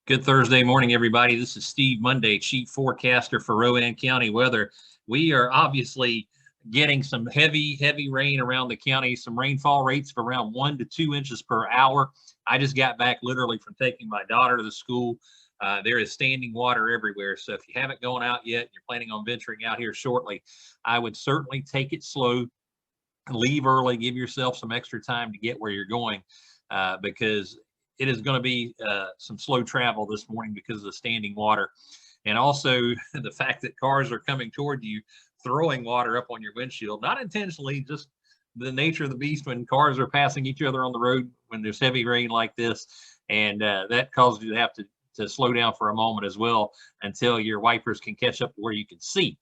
Good Thursday morning, everybody. This is Steve Monday, Chief Forecaster for Rowan County Weather. We are obviously getting some heavy rain around the county, some rainfall rates of around 1 to 2 inches per hour. I just got back literally from taking my daughter to the school. There is standing water everywhere. So if you haven't gone out yet, you're planning on venturing out here shortly, I would certainly take it slow, leave early, give yourself some extra time to get where you're going, because it is going to be some slow travel this morning because of the standing water. And also the fact that cars are coming toward you, throwing water up on your windshield, not intentionally, just the nature of the beast when cars are passing each other on the road when there's heavy rain like this. And that causes you to have to slow down for a moment as well until your wipers can catch up to where you can see.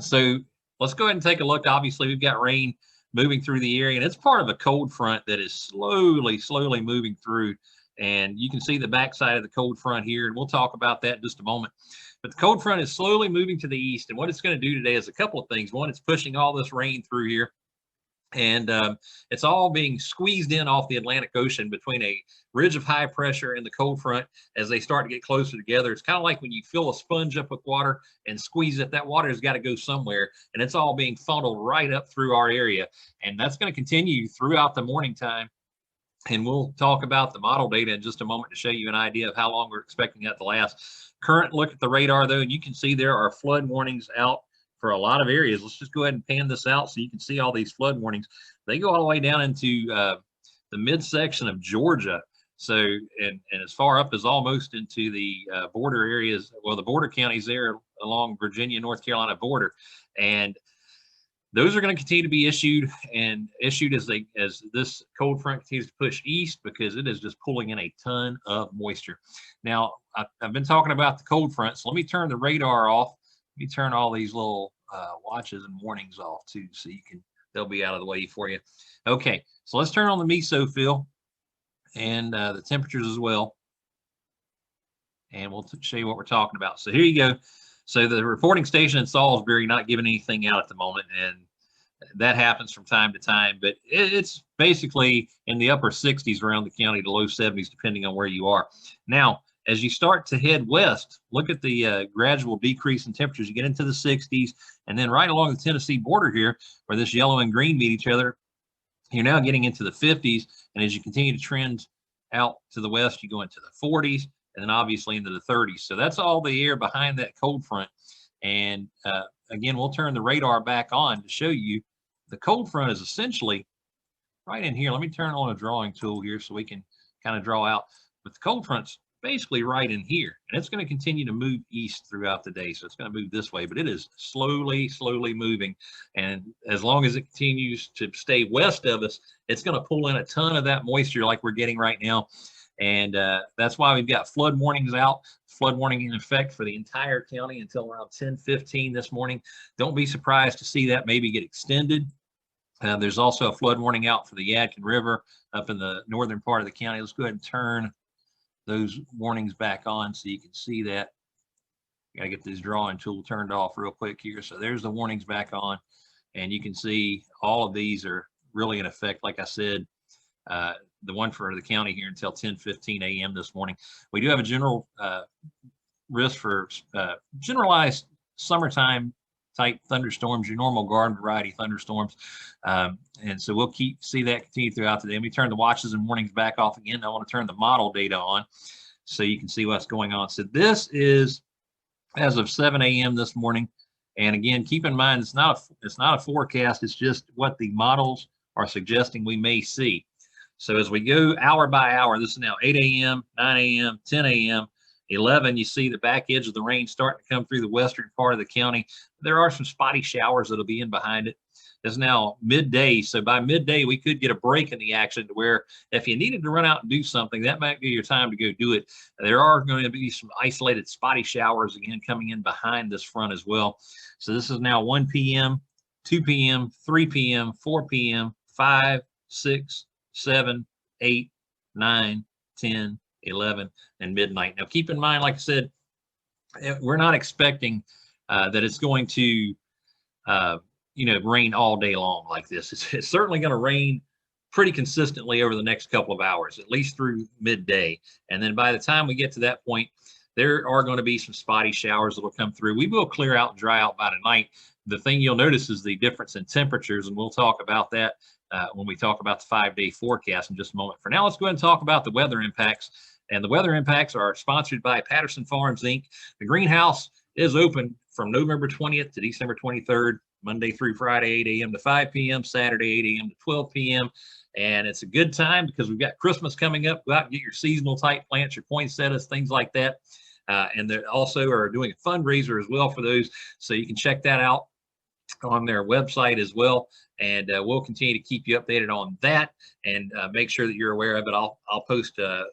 So let's go ahead and take a look. Obviously, we've got rain moving through the area, and it's part of a cold front that is slowly moving through. And you can see the backside of the cold front here, and we'll talk about that in just a moment. But the cold front is slowly moving to the east, and what it's going to do today is a couple of things. One, it's pushing all this rain through here, and it's all being squeezed in off the Atlantic Ocean between a ridge of high pressure and the cold front as they start to get closer together. It's kind of like when you fill a sponge up with water and squeeze it, that water has got to go somewhere, and it's all being funneled right up through our area. And that's going to continue throughout the morning time. And we'll talk about the model data in just a moment to show you an idea of how long we're expecting that to last. Current look at the radar, though, and you can see there are flood warnings out for a lot of areas. Let's just go ahead and pan this out so you can see all these flood warnings. They go all the way down into the midsection of Georgia. So, and as far up as almost into the border areas, well, the border counties there along Virginia, North Carolina border. And those are going to continue to be issued as this cold front continues to push east, because it is just pulling in a ton of moisture. Now, I've been talking about the cold front, so let me turn the radar off. Let me turn all these little watches and warnings off too, so they'll be out of the way for you. Okay, so let's turn on the mesofill and the temperatures as well, and we'll show you what we're talking about. So here you go. So the reporting station in Salisbury not giving anything out at the moment, and that happens from time to time, but it's basically in the upper 60s around the county to low 70s, depending on where you are. Now, as you start to head west, look at the gradual decrease in temperatures. You get into the 60s, and then right along the Tennessee border here, where this yellow and green meet each other, you're now getting into the 50s. And as you continue to trend out to the west, you go into the 40s, and then obviously into the 30s. So that's all the air behind that cold front. And again, we'll turn the radar back on to show you the cold front is essentially right in here. Let me turn on a drawing tool here so we can kind of draw out. But the cold front's basically right in here, and it's going to continue to move east throughout the day. So it's going to move this way, but it is slowly moving. And as long as it continues to stay west of us, it's going to pull in a ton of that moisture like we're getting right now. And that's why we've got flood warnings out, flood warning in effect for the entire county until around 10:15 this morning. Don't be surprised to see that maybe get extended. There's also a flood warning out for the Yadkin River up in the northern part of the county. Let's go ahead and turn those warnings back on so you can see that. Got to get this drawing tool turned off real quick here. So there's the warnings back on, and you can see all of these are really in effect, like I said, the one for the county here until 10:15 a.m. this morning. We do have a general risk for generalized summertime type thunderstorms, your normal garden variety thunderstorms. And so we'll see that continue throughout the day. Let me turn the watches and warnings back off again. I want to turn the model data on so you can see what's going on. So this is as of 7 a.m. this morning. And again, keep in mind, it's not a forecast. It's just what the models are suggesting we may see. So as we go hour by hour, this is now 8 a.m., 9 a.m., 10 a.m., 11, you see the back edge of the rain starting to come through the western part of the county. There are some spotty showers that'll be in behind it. It's now midday, so by midday we could get a break in the action to where if you needed to run out and do something, that might be your time to go do it. There are going to be some isolated spotty showers again coming in behind this front as well. So this is now 1 p.m., 2 p.m., 3 p.m., 4 p.m., 5, 6, 7, 8, 9, 10, 11, and midnight. Now, keep in mind, like I said, we're not expecting that it's going to, rain all day long like this. It's certainly going to rain pretty consistently over the next couple of hours, at least through midday. And then by the time we get to that point, there are going to be some spotty showers that will come through. We will clear out and dry out by tonight. The thing you'll notice is the difference in temperatures, and we'll talk about that when we talk about the 5-day forecast in just a moment. For now, let's go ahead and talk about the weather impacts. And the weather impacts are sponsored by Patterson Farms, Inc. The greenhouse is open from November 20th to December 23rd, Monday through Friday, 8 a.m. to 5 p.m., Saturday, 8 a.m. to 12 p.m. And it's a good time because we've got Christmas coming up. Go out and get your seasonal type plants, your poinsettias, things like that. And they also are doing a fundraiser as well for those. So you can check that out on their website as well. And we'll continue to keep you updated on that and make sure that you're aware of it. I'll post a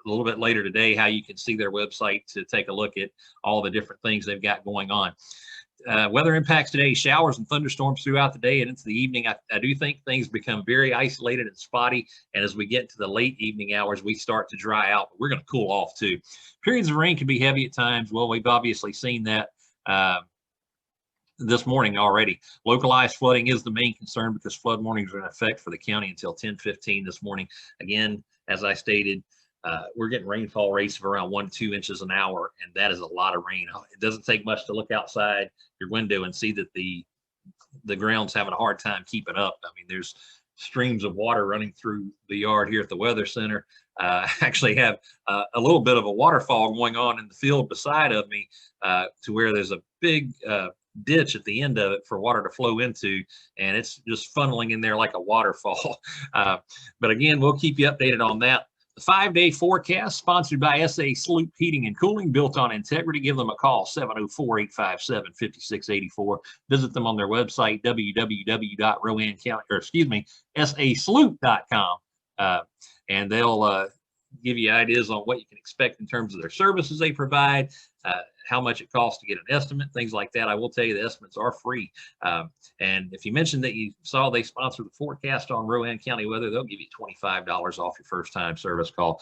little bit later today how you can see their website to take a look at all the different things they've got going on. Weather impacts today, showers and thunderstorms throughout the day and into the evening. I do think things become very isolated and spotty. And as we get to the late evening hours, we start to dry out, but we're going to cool off too. Periods of rain can be heavy at times. Well, we've obviously seen that this morning already. Localized flooding is the main concern because flood warnings are in effect for the county until 10:15 this morning. Again, as I stated, we're getting rainfall rates of around 1 to 2 inches an hour, and that is a lot of rain. It doesn't take much to look outside your window and see that the ground's having a hard time keeping up. I mean, there's streams of water running through the yard here at the Weather Center. Actually have a little bit of a waterfall going on in the field beside of me to where there's a big ditch at the end of it for water to flow into, and it's just funneling in there like a waterfall. But again, we'll keep you updated on that. The 5-day forecast sponsored by SA Sloop Heating and Cooling, built on integrity. Give them a call, 704-857-5684. Visit them on their website, sasloop.com. And they'll give you ideas on what you can expect in terms of their services they provide, how much it costs to get an estimate, things like that. I will tell you the estimates are free. And if you mentioned that you saw they sponsor the forecast on Rowan County Weather, they'll give you $25 off your first time service call.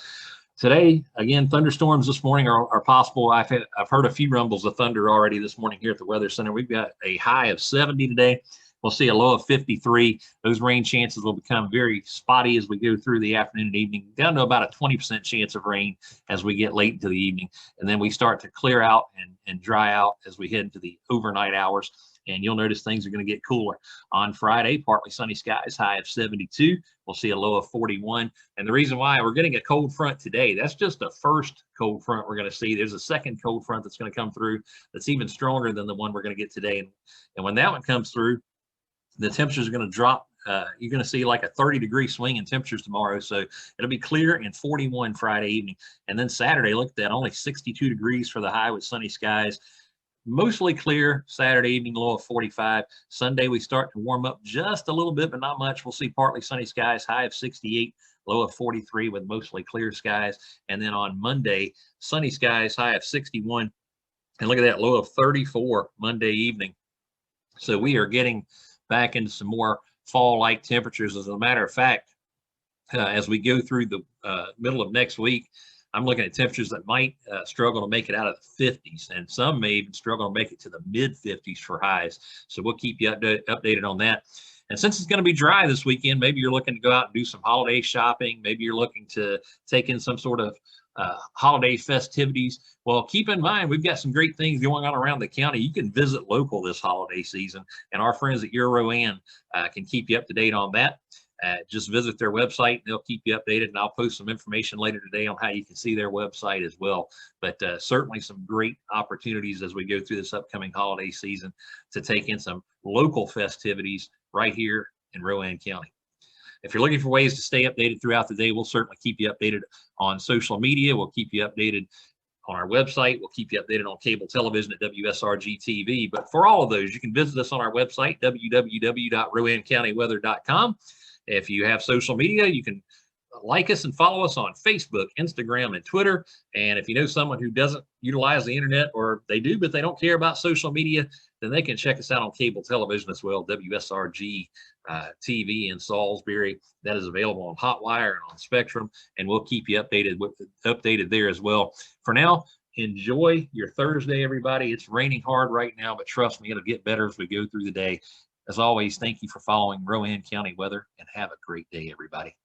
Today, again, thunderstorms this morning are possible. I've heard a few rumbles of thunder already this morning here at the Weather Center. We've got a high of 70 today. We'll see a low of 53. Those rain chances will become very spotty as we go through the afternoon and evening, down to about a 20% chance of rain as we get late into the evening. And then we start to clear out and dry out as we head into the overnight hours. And you'll notice things are going to get cooler. On Friday, partly sunny skies, high of 72. We'll see a low of 41. And the reason why we're getting a cold front today, that's just the first cold front we're going to see. There's a second cold front that's going to come through that's even stronger than the one we're going to get today. And when that one comes through, the temperatures are going to drop. You're going to see like a 30-degree swing in temperatures tomorrow. So it'll be clear and 41 Friday evening. And then Saturday, look at that, only 62 degrees for the high with sunny skies. Mostly clear Saturday evening, low of 45. Sunday, we start to warm up just a little bit, but not much. We'll see partly sunny skies, high of 68, low of 43 with mostly clear skies. And then on Monday, sunny skies, high of 61. And look at that, low of 34 Monday evening. So we are getting back into some more fall-like temperatures. As a matter of fact, as we go through the middle of next week, I'm looking at temperatures that might struggle to make it out of the 50s, and some may even struggle to make it to the mid-50s for highs. So we'll keep you updated on that. And since it's going to be dry this weekend, maybe you're looking to go out and do some holiday shopping. Maybe you're looking to take in some sort of holiday festivities. Well, keep in mind, we've got some great things going on around the county. You can visit local this holiday season, and our friends at Your Rowan can keep you up to date on that. Just visit their website. They'll keep you updated, and I'll post some information later today on how you can see their website as well. But certainly some great opportunities as we go through this upcoming holiday season to take in some local festivities right here in Rowan County. If you're looking for ways to stay updated throughout the day, we'll certainly keep you updated on social media. We'll keep you updated on our website. We'll keep you updated on cable television at WSRG TV. But for all of those, you can visit us on our website, www.rowancountyweather.com. If you have social media, you can like us and follow us on Facebook, Instagram, and Twitter. And if you know someone who doesn't utilize the internet, or they do, but they don't care about social media, then they can check us out on cable television as well, WSRG TV in Salisbury. That is available on Hotwire and on Spectrum, and we'll keep you updated there as well. For now, enjoy your Thursday, everybody. It's raining hard right now, but trust me, it'll get better as we go through the day. As always, thank you for following Rowan County weather, and have a great day, everybody.